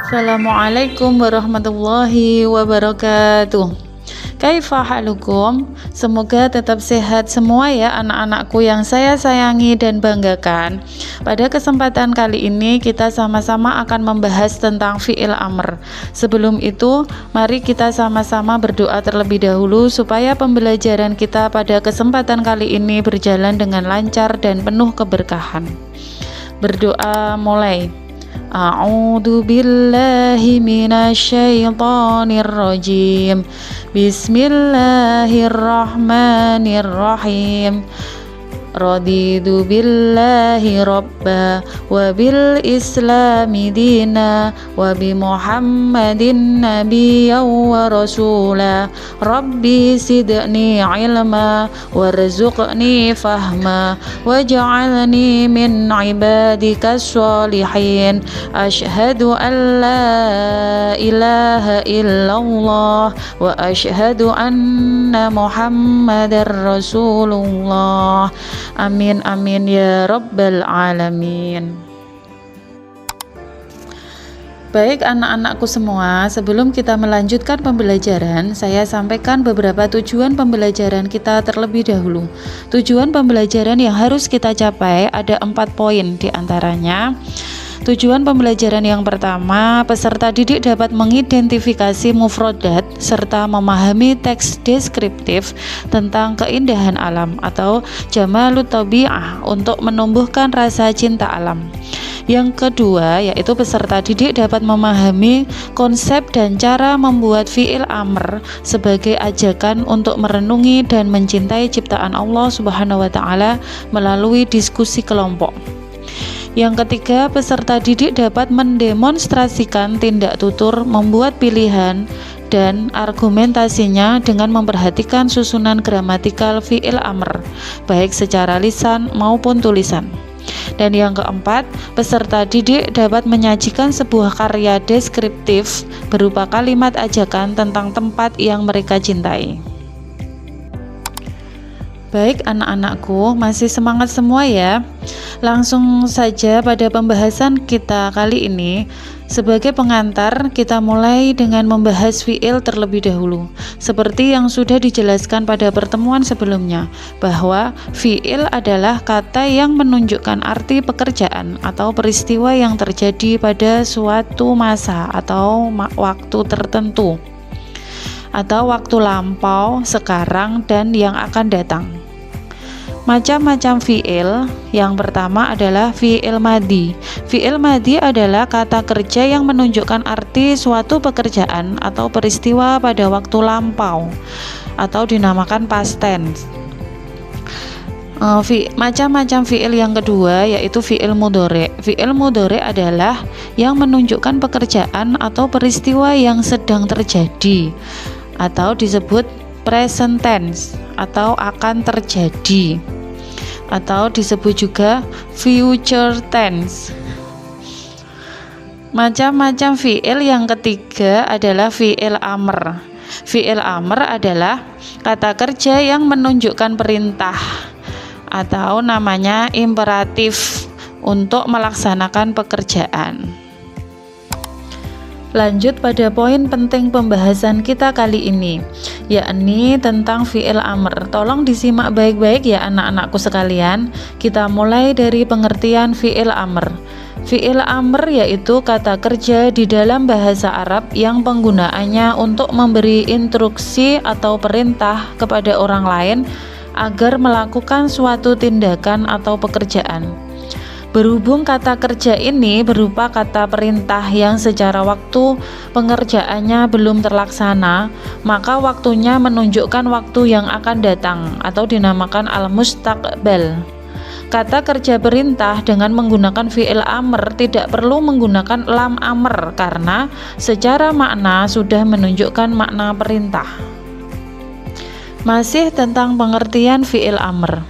Assalamualaikum warahmatullahi wabarakatuh. Kaifa halukum? Semoga tetap sehat semua ya anak-anakku yang saya sayangi dan banggakan. Pada kesempatan kali ini kita sama-sama akan membahas tentang fi'il amr. Sebelum itu, mari kita sama-sama berdoa terlebih dahulu supaya pembelajaran kita pada kesempatan kali ini berjalan dengan lancar dan penuh keberkahan. Berdoa mulai. A'udzu billahi minasyaitonir rajim. Bismillahirrahmanirrahim. Raditu billahi rabba wa bil islami dina wa bi muhammadin nabiyyan wa rasula. Rabbi sidni ilma warzuqni fahma waj'alni min ibadikas sholihin. Asyhadu an la ilaha illallah wa asyhadu anna muhammadar rasulullah. Amin amin ya rabbal alamin. Baik anak-anakku semua, sebelum kita melanjutkan pembelajaran, saya sampaikan beberapa tujuan pembelajaran kita terlebih dahulu. Tujuan pembelajaran yang harus kita capai ada 4 poin diantaranya. Tujuan pembelajaran yang pertama, peserta didik dapat mengidentifikasi mufrodat serta memahami teks deskriptif tentang keindahan alam atau jamalut tabi'ah untuk menumbuhkan rasa cinta alam. Yang kedua, yaitu peserta didik dapat memahami konsep dan cara membuat fi'il amr sebagai ajakan untuk merenungi dan mencintai ciptaan Allah Subhanahu wa taala melalui diskusi kelompok. Yang ketiga, peserta didik dapat mendemonstrasikan tindak tutur membuat pilihan dan argumentasinya dengan memperhatikan susunan gramatikal fi'il amr, baik secara lisan maupun tulisan. Dan yang keempat, peserta didik dapat menyajikan sebuah karya deskriptif berupa kalimat ajakan tentang tempat yang mereka cintai. Baik anak-anakku, masih semangat semua ya? Langsung saja pada pembahasan kita kali ini. Sebagai pengantar, kita mulai dengan membahas fi'il terlebih dahulu. Seperti yang sudah dijelaskan pada pertemuan sebelumnya, bahwa fi'il adalah kata yang menunjukkan arti pekerjaan atau peristiwa yang terjadi pada suatu masa atau waktu tertentu, atau waktu lampau, sekarang, dan yang akan datang. Macam-macam fi'il. Yang pertama adalah fi'il madhi. Fi'il madhi adalah kata kerja yang menunjukkan arti suatu pekerjaan atau peristiwa pada waktu lampau atau dinamakan past tense. Macam-macam fi'il yang kedua yaitu fi'il mudhari. Fi'il mudhari adalah yang menunjukkan pekerjaan atau peristiwa yang sedang terjadi atau disebut present tense atau akan terjadi, atau disebut juga future tense. Macam-macam fi'il yang ketiga adalah fi'il amr. Fi'il amr adalah kata kerja yang menunjukkan perintah atau namanya imperatif untuk melaksanakan pekerjaan. Lanjut pada poin penting pembahasan kita kali ini, yakni tentang fi'il amr. Tolong disimak baik-baik ya anak-anakku sekalian. Kita mulai dari pengertian fi'il amr. Fi'il amr yaitu kata kerja di dalam bahasa Arab yang penggunaannya untuk memberi instruksi atau perintah kepada orang lain agar melakukan suatu tindakan atau pekerjaan. Berhubung kata kerja ini berupa kata perintah yang secara waktu pengerjaannya belum terlaksana, maka waktunya menunjukkan waktu yang akan datang atau dinamakan al-mustaqbal. Kata kerja perintah dengan menggunakan fi'il amr tidak perlu menggunakan lam amr karena secara makna sudah menunjukkan makna perintah. Masih tentang pengertian fi'il amr.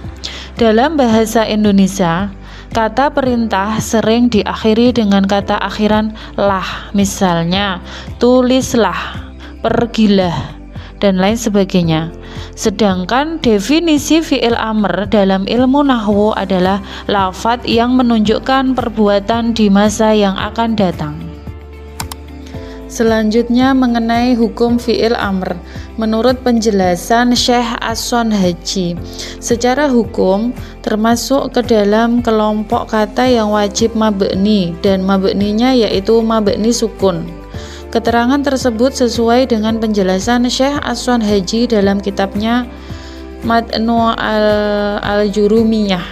Dalam bahasa Indonesia, kata perintah sering diakhiri dengan kata akhiran lah, misalnya tulislah, pergilah, dan lain sebagainya. Sedangkan definisi fi'il amr dalam ilmu nahwu adalah lafadz yang menunjukkan perbuatan di masa yang akan datang. Selanjutnya mengenai hukum fi'il amr. Menurut penjelasan Syekh As-Sonhaji, secara hukum termasuk ke dalam kelompok kata yang wajib mabni dan mabninya yaitu mabni sukun. Keterangan tersebut sesuai dengan penjelasan Syekh As-Sonhaji dalam kitabnya Matnu al-Jurumiyah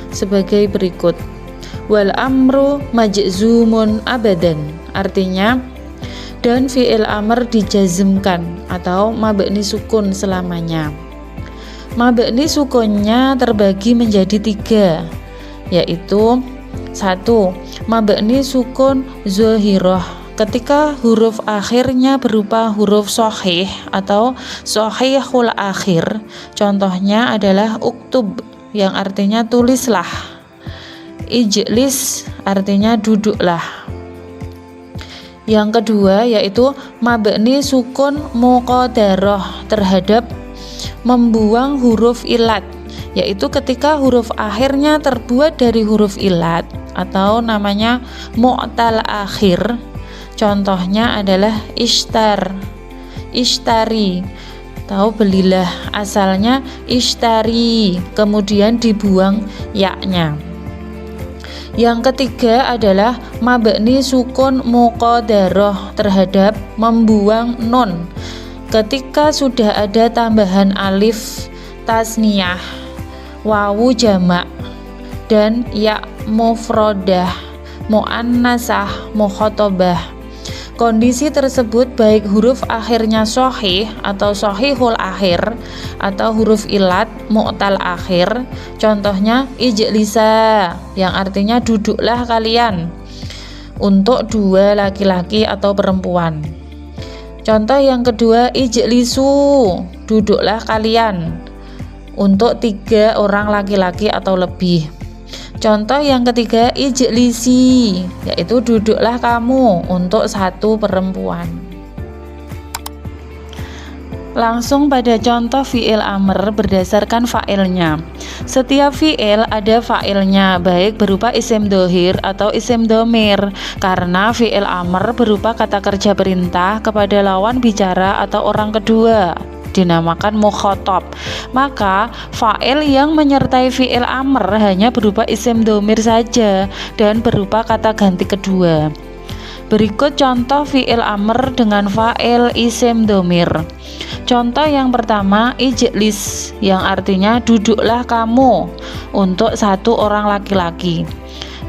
sebagai berikut. Wal amru majzumun abadan, artinya dan fi'il amr dijazmkan atau mabni sukun selamanya. Mabni sukunnya terbagi menjadi 3, yaitu 1. Mabni sukun zahirah, ketika huruf akhirnya berupa huruf shahih atau shahihul akhir. Contohnya adalah uktub, yang artinya tulislah. Ijlis artinya duduklah. Yang kedua yaitu mabni sukun muqaddarah terhadap membuang huruf ilat, yaitu ketika huruf akhirnya terbuat dari huruf ilat atau namanya mu'tal akhir. Contohnya adalah ishtari, tahu belilah, asalnya ishtari, kemudian dibuang yaknya. Yang ketiga adalah mabni sukun muqaddarah terhadap membuang nun, ketika sudah ada tambahan alif tasniyah, wawu jamak, dan ya mufradah, muannasah, mukhatabah. Kondisi tersebut baik huruf akhirnya shahih atau shahihul akhir atau huruf ilat mu'tal akhir. Contohnya ijlisa, yang artinya duduklah kalian, untuk 2 laki-laki atau perempuan. Contoh yang kedua ijlisu, duduklah kalian, untuk 3 orang laki-laki atau lebih. Contoh yang ketiga ijlisi, yaitu duduklah kamu, untuk 1 perempuan. Langsung pada contoh fi'il amr berdasarkan fa'ilnya. Setiap fi'il ada fa'ilnya, baik berupa isim dhohir atau isim dhamir. Karena fi'il amr berupa kata kerja perintah kepada lawan bicara atau orang kedua, dinamakan mukhatab. Maka fa'il yang menyertai fi'il amr hanya berupa isim dhamir saja dan berupa kata ganti kedua. Berikut contoh fi'il amr dengan fa'il isim dhamir. Contoh yang pertama ijlis, yang artinya duduklah kamu, untuk 1 orang laki-laki.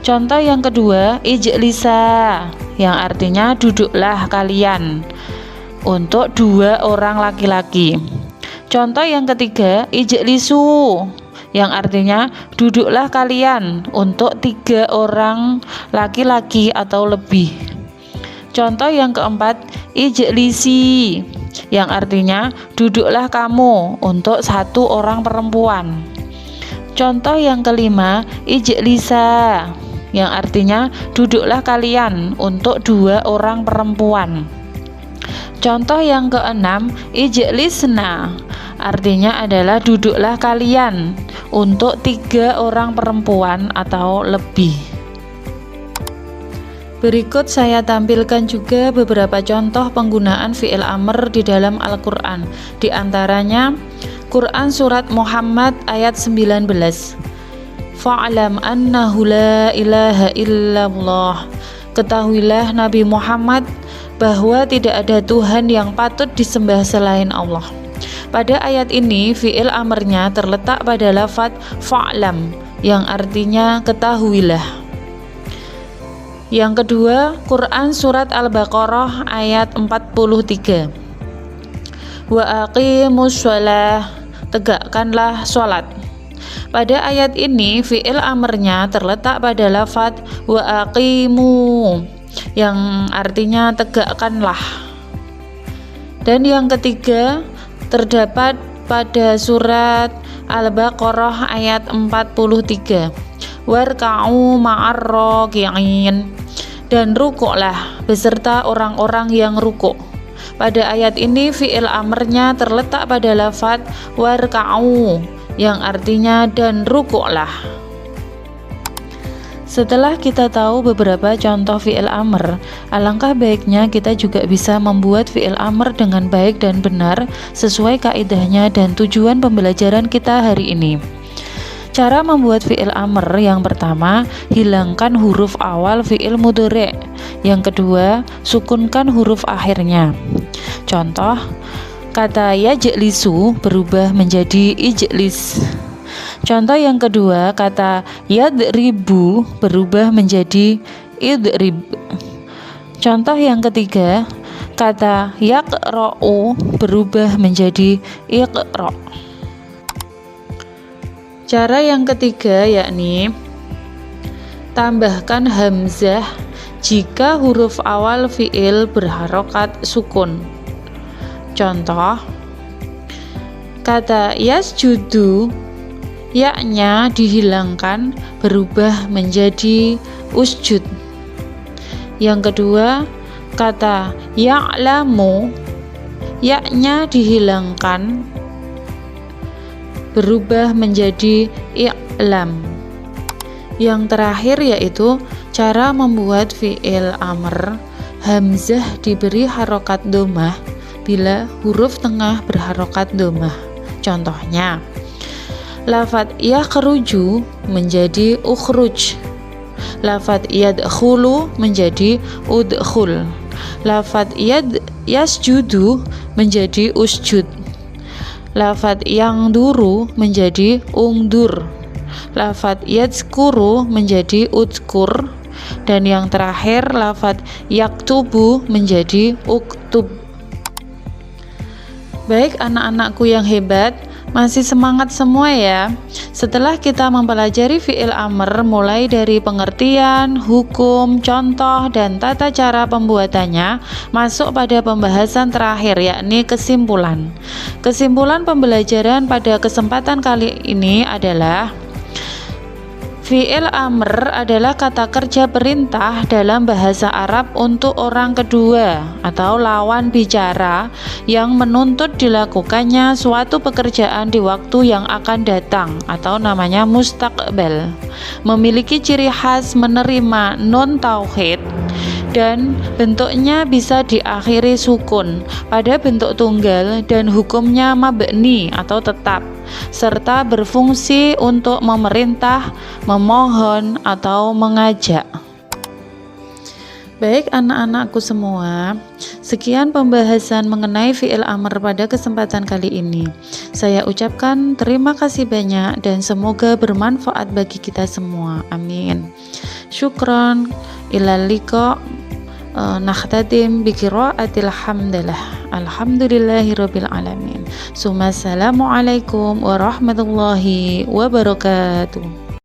Contoh yang kedua ijlisa, yang artinya duduklah kalian, untuk 2 orang laki-laki. Contoh yang ketiga ijlisu, yang artinya duduklah kalian, untuk 3 orang laki-laki atau lebih. Contoh yang keempat ijlisi, yang artinya duduklah kamu, untuk 1 orang perempuan. Contoh yang kelima ijlisa, yang artinya duduklah kalian, untuk 2 orang perempuan. Contoh yang keenam ijlisna, artinya adalah duduklah kalian, untuk 3 orang perempuan atau lebih. Berikut saya tampilkan juga beberapa contoh penggunaan fi'il amr di dalam Al-Quran. Di antaranya Quran Surat Muhammad ayat 19. Fa'lam annahu la ilaha illallah. Ketahuilah Nabi Muhammad bahwa tidak ada Tuhan yang patut disembah selain Allah. Pada ayat ini fi'il amrnya terletak pada lafadz fa'lam, yang artinya ketahuilah. Yang kedua, Quran Surat Al-Baqarah ayat 43. Wa aqimus shalah, tegakkanlah sholat. Pada ayat ini fi'il amrnya terletak pada lafadz wa aqimu, yang artinya tegakkanlah. Dan yang ketiga terdapat pada surat Al-Baqarah ayat 43. Warka'u ma'ar raki'in, dan rukuklah beserta orang-orang yang rukuk. Pada ayat ini fi'il amrnya terletak pada lafadz warka'u, yang artinya dan rukuklah. Setelah kita tahu beberapa contoh fi'il amr, alangkah baiknya kita juga bisa membuat fi'il amr dengan baik dan benar sesuai kaidahnya dan tujuan pembelajaran kita hari ini. Cara membuat fi'il amr yang pertama, hilangkan huruf awal fi'il mudhari'. Yang kedua, sukunkan huruf akhirnya. Contoh, kata yajlisu berubah menjadi ijlis. Contoh yang kedua, kata yadribu berubah menjadi idrib. Contoh yang ketiga, kata yaqra'u berubah menjadi iqra'. Cara yang ketiga yakni tambahkan hamzah jika huruf awal fi'il berharokat sukun. Contoh, kata yasjudu, ya-nya dihilangkan berubah menjadi usjud. Yang kedua, kata ya'lamu, ya-nya dihilangkan berubah menjadi i'lam. Yang terakhir yaitu cara membuat fi'il amr hamzah diberi harokat dhammah bila huruf tengah berharokat dhammah. Contohnya, lafadz yakhruju menjadi ukhruj, lafadz yadkhulu menjadi udkhul, lafadz yasjudu menjadi usjud, lafadz yang duru menjadi ungdur, lafadz yadzkuru menjadi udzkur, dan yang terakhir lafadz yaktubu menjadi uktub. Baik anak-anakku yang hebat, masih semangat semua ya. Setelah kita mempelajari fi'il amr mulai dari pengertian, hukum, contoh, dan tata cara pembuatannya, masuk pada pembahasan terakhir yakni kesimpulan. Kesimpulan pembelajaran pada kesempatan kali ini adalah fi'il amr adalah kata kerja perintah dalam bahasa Arab untuk orang kedua atau lawan bicara yang menuntut dilakukannya suatu pekerjaan di waktu yang akan datang atau namanya mustaqbal. Memiliki ciri khas menerima nun tauhid dan bentuknya bisa diakhiri sukun pada bentuk tunggal dan hukumnya mabni atau tetap, serta berfungsi untuk memerintah, memohon, atau mengajak. Baik anak-anakku semua, sekian pembahasan mengenai fi'il amr pada kesempatan kali ini. Saya ucapkan terima kasih banyak dan semoga bermanfaat bagi kita semua. Amin. Syukron. Ilal liqa. Nakhtatim bi qiraatil hamdalah. Alhamdulillahirabbil alamin. Assalamualaikum warahmatullahi wabarakatuh.